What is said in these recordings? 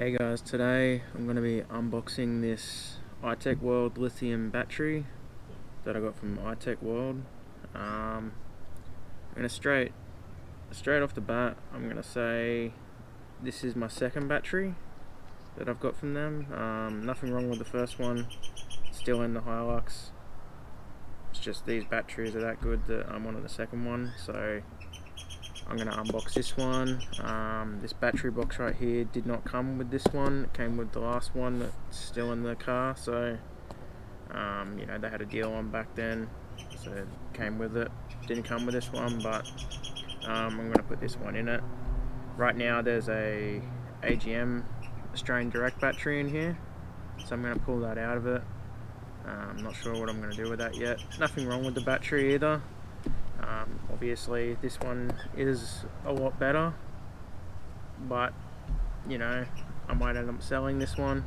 Hey guys, today I'm going to be unboxing this Itechworld lithium battery that I got from Itechworld. I'm going to straight off the bat, I'm going to say this is my second battery that I've got from them. Nothing wrong with the first one, still in the Hilux. It's just these batteries are that good that I'm on the second one, so I'm going to unbox this one. This battery box right here did not come with this one. It came with the last one that's still in the car, so you know, they had a deal on back then, so it came with it. Didn't come with this one, but I'm going to put this one in it. Right now there's a AGM Australian Direct battery in here, so I'm going to pull that out of it. I'm not sure what I'm going to do with that yet. Nothing wrong with the battery either. Obviously this one is a lot better, but you know, I might end up selling this one.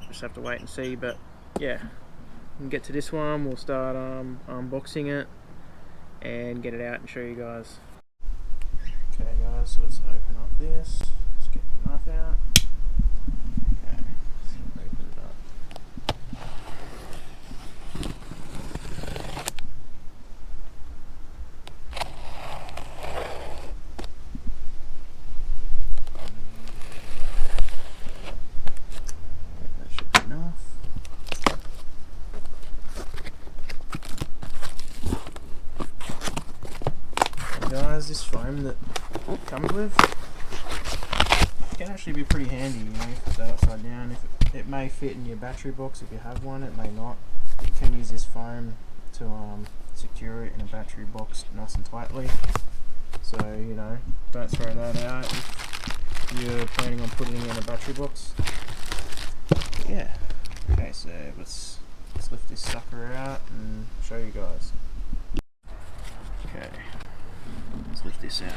Just have to wait and see, but yeah, we can get to this one. We'll start unboxing it and get it out and show you guys. Okay guys, so let's open up this. Let's get the knife out. Okay, so open it up. That should be enough. And guys, this foam that it comes with can actually be pretty handy, you know, if you put that upside down. It may fit in your battery box if you have one, it may not. You can use this foam to secure it in a battery box nice and tightly. So, you know, don't throw that out if you're planning on putting it in a battery box. But yeah, okay, so let's lift this sucker out and show you guys. Okay, let's lift this out.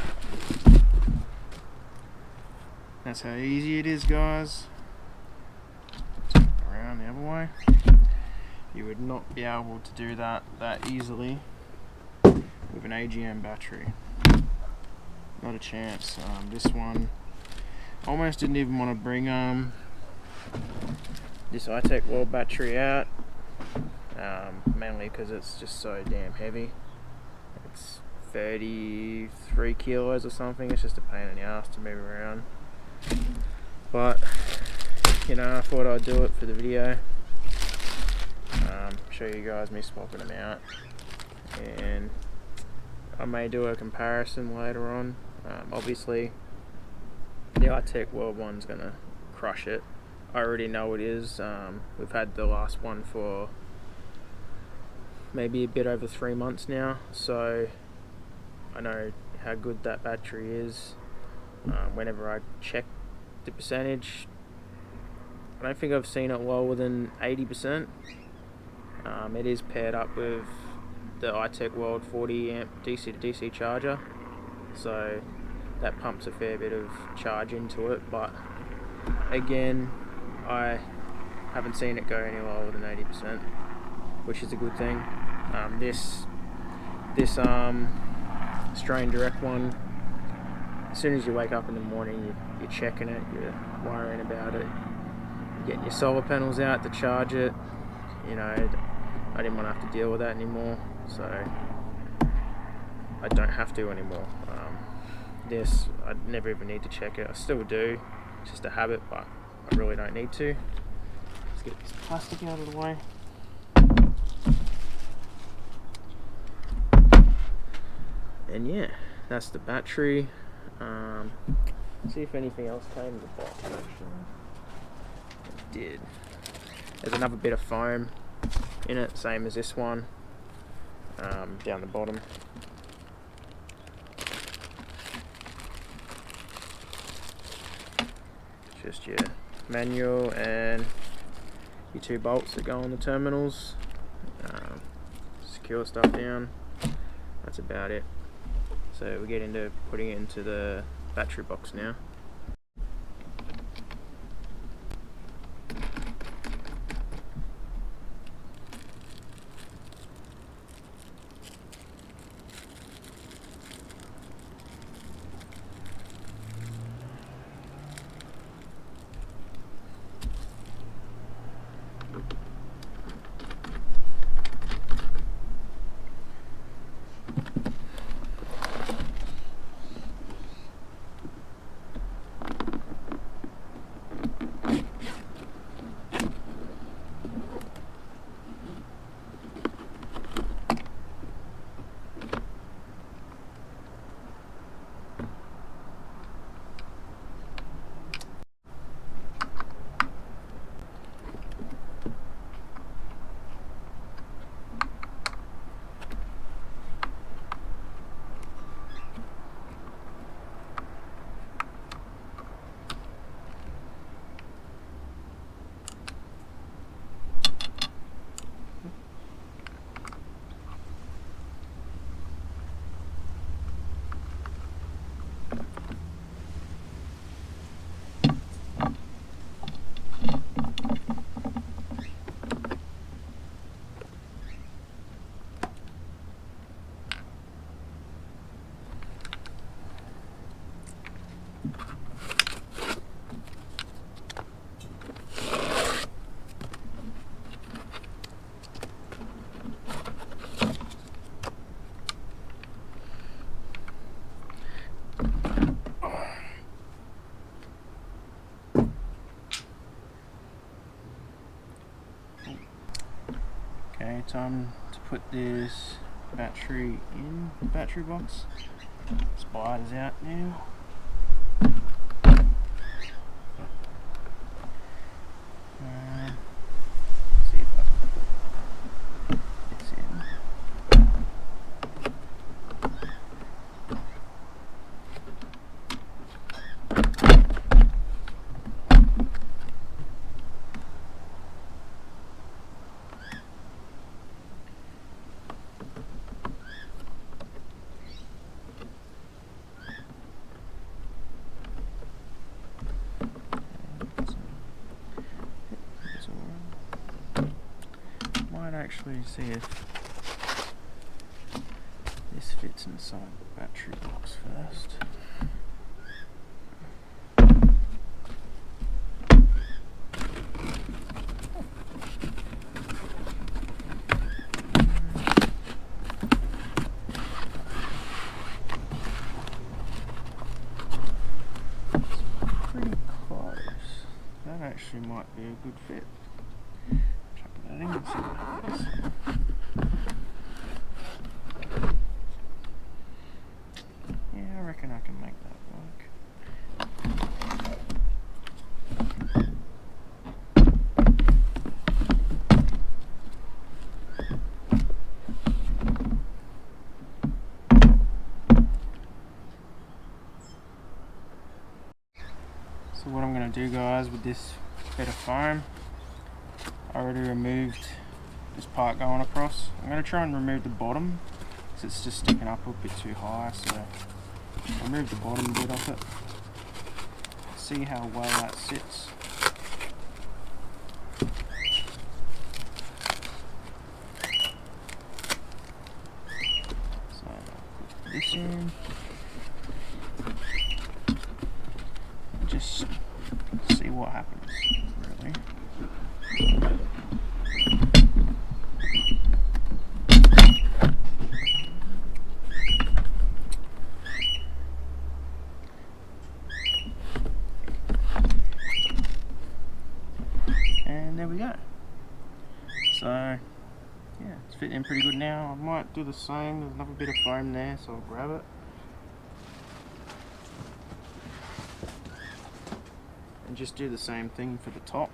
That's how easy it is, guys. Around the other way. You would not be able to do that easily with an AGM battery. Not a chance. This one, almost didn't even want to bring this Itechworld battery out, mainly because it's just so damn heavy. It's 33 kilos or something. It's just a pain in the ass to move around. But you know, I thought I'd do it for the video. Show you guys me swapping them out, and I may do a comparison later on. Obviously the Itechworld one's gonna crush it. I already know it is. We've had the last one for maybe a bit over 3 months now, so I know how good that battery is. Whenever I check the percentage, I don't think I've seen it lower than 80%. It is paired up with the Itechworld 40 amp DC to DC charger, so that pumps a fair bit of charge into it, but again, I haven't seen it go any lower than 80%, which is a good thing. This Australian Direct one, as soon as you wake up in the morning, you're checking it, you're worrying about it, you're getting your solar panels out to charge it. You know, I didn't want to have to deal with that anymore, so I don't have to anymore. This, I never even need to check it. I still do, it's just a habit, but I really don't need to. Let's get this plastic out of the way. And yeah, that's the battery. See if anything else came in the box, actually. It did. There's another bit of foam in it, same as this one, down the bottom. Just your manual and your 2 bolts that go on the terminals. Secure stuff down. That's about it. So we get into putting it into the battery box now. time to put this battery in the battery box. Spider's out now. See if I can put this in. Might actually see if this fits inside the battery box first. It's pretty close. That actually might be a good fit. Chuck that in and see what happens. Yeah, I reckon I can make that work. So what I'm going to do, guys, with this bit of foam, I already removed this part going across. I'm going to try and remove the bottom because it's just sticking up a bit too high, so remove the bottom bit of it. See how well that sits. So I'll put this in. Just see what happens, really. And there we go. So yeah, it's fitting in pretty good now. I might do the same. There's another bit of foam there, so I'll grab it. And just do the same thing for the top.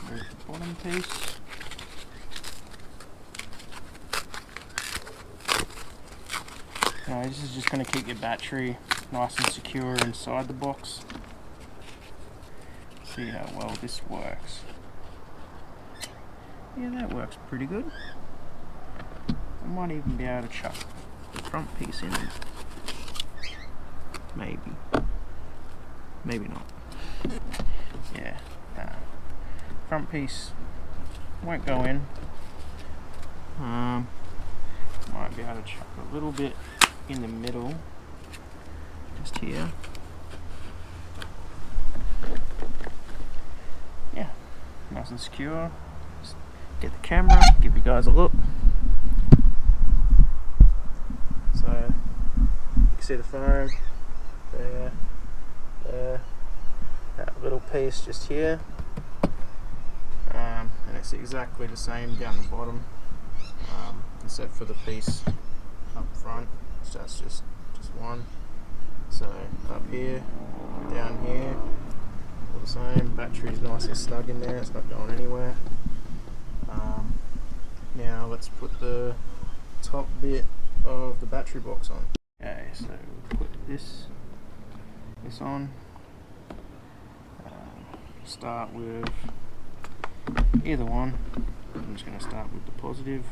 There's the bottom piece. This is just going to keep your battery nice and secure inside the box. See how well this works. Yeah, that works pretty good. I might even be able to chuck the front piece in. Maybe. Maybe not. Yeah, nah. Front piece won't go in. Might be able to chuck a little bit in the middle, just here. Yeah, nice and secure. Just get the camera, give you guys a look. So you can see the foam there, there, that little piece just here, and it's exactly the same down the bottom, except for the piece up front. So that's just one. So up here, down here, all the same. Battery's nice and snug in there, it's not going anywhere. Now let's put the top bit of the battery box on. Okay, so we'll put this on. Start with either one. I'm just going to start with the positive.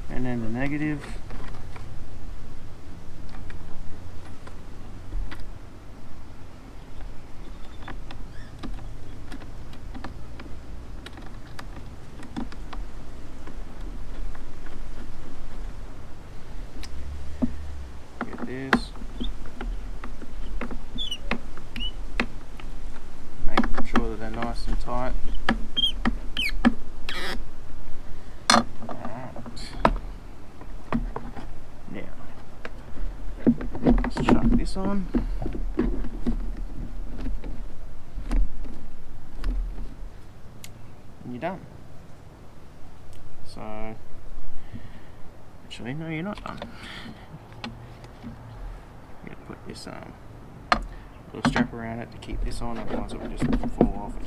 And then the negative. this. Making sure that they're nice and tight. Now, let's chuck this on. And you're done. So, actually, no, you're not done. I'm gonna put this little strap around it to keep this on, otherwise it will just fall off. It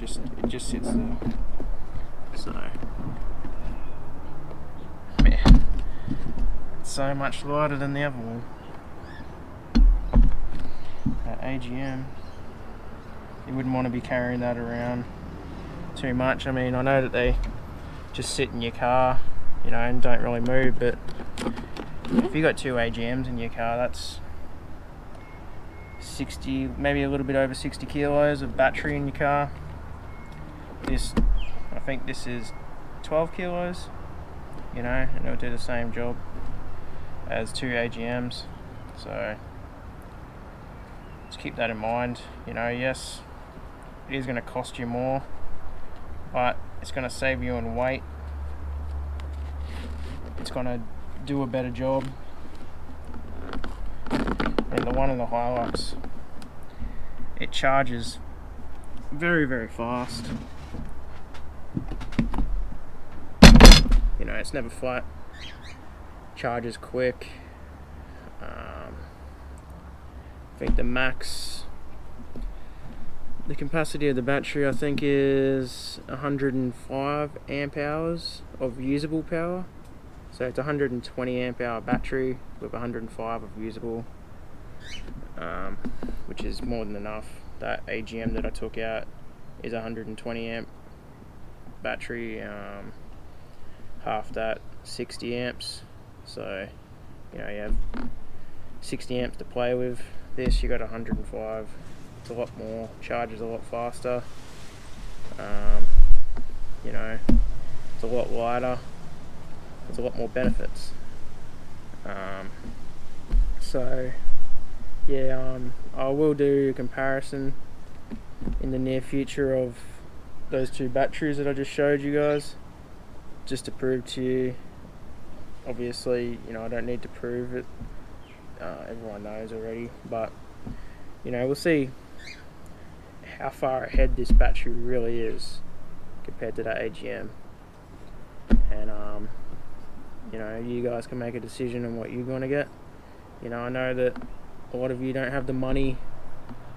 just sits there. So, man, it's so much lighter than the other one. That AGM, you wouldn't want to be carrying that around too much. I mean, I know that they just sit in your car, you know, and don't really move, but if you got two AGMs in your car, that's 60, maybe a little bit over 60 kilos of battery in your car. This, I think this is 12 kilos, you know, and it'll do the same job as two AGMs. So just keep that in mind. You know, yes, it is going to cost you more, but it's going to save you in weight. It's going to do a better job. And the one in the Hilux, it charges very, very fast. You know, it's never flat. Charges quick. I think the capacity of the battery, I think, is 105 amp hours of usable power. So it's 120 amp hour battery with 105 of usable, which is more than enough. That AGM that I took out is 120 amp battery, half that 60 amps. So, you know, you have 60 amps to play with. This, you got 105. It's a lot more, charges a lot faster. You know, it's a lot lighter. There's a lot more benefits. So yeah, I will do a comparison in the near future of those two batteries that I just showed you guys, just to prove to you. Obviously, you know, I don't need to prove it. Everyone knows already, but you know, we'll see how far ahead this battery really is compared to that AGM. And you know, you guys can make a decision on what you're going to get. You know, I know that a lot of you don't have the money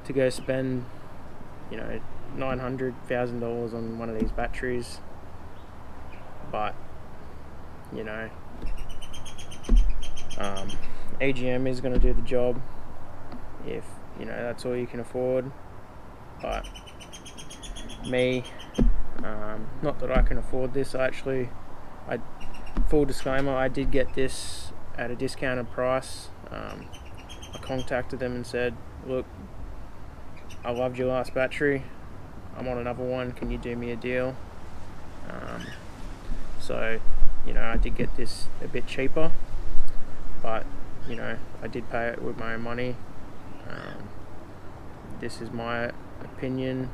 to go spend, you know, $900,000 on one of these batteries, but you know, AGM is going to do the job if, you know, that's all you can afford. But me, not that I can afford this. Full disclaimer, I did get this at a discounted price. I contacted them and said, look, I loved your last battery, I'm on another one, can you do me a deal? So, you know, I did get this a bit cheaper, but, you know, I did pay it with my own money. This is my opinion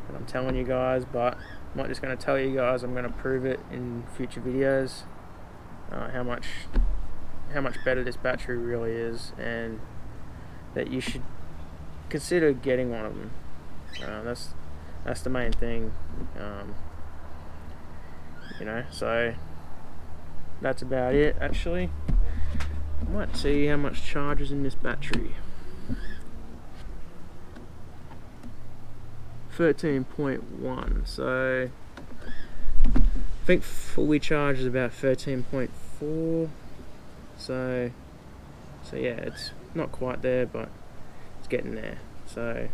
that I'm telling you guys, but I'm not just going to tell you guys, I'm going to prove it in future videos, how much better this battery really is, and that you should consider getting one of them. That's the main thing. You know, so that's about it. Actually, I might see how much charge is in this battery. 13.1, so I think fully charged is about 13.4. So yeah, it's not quite there, but it's getting there. So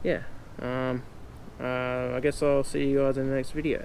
yeah, I guess I'll see you guys in the next video.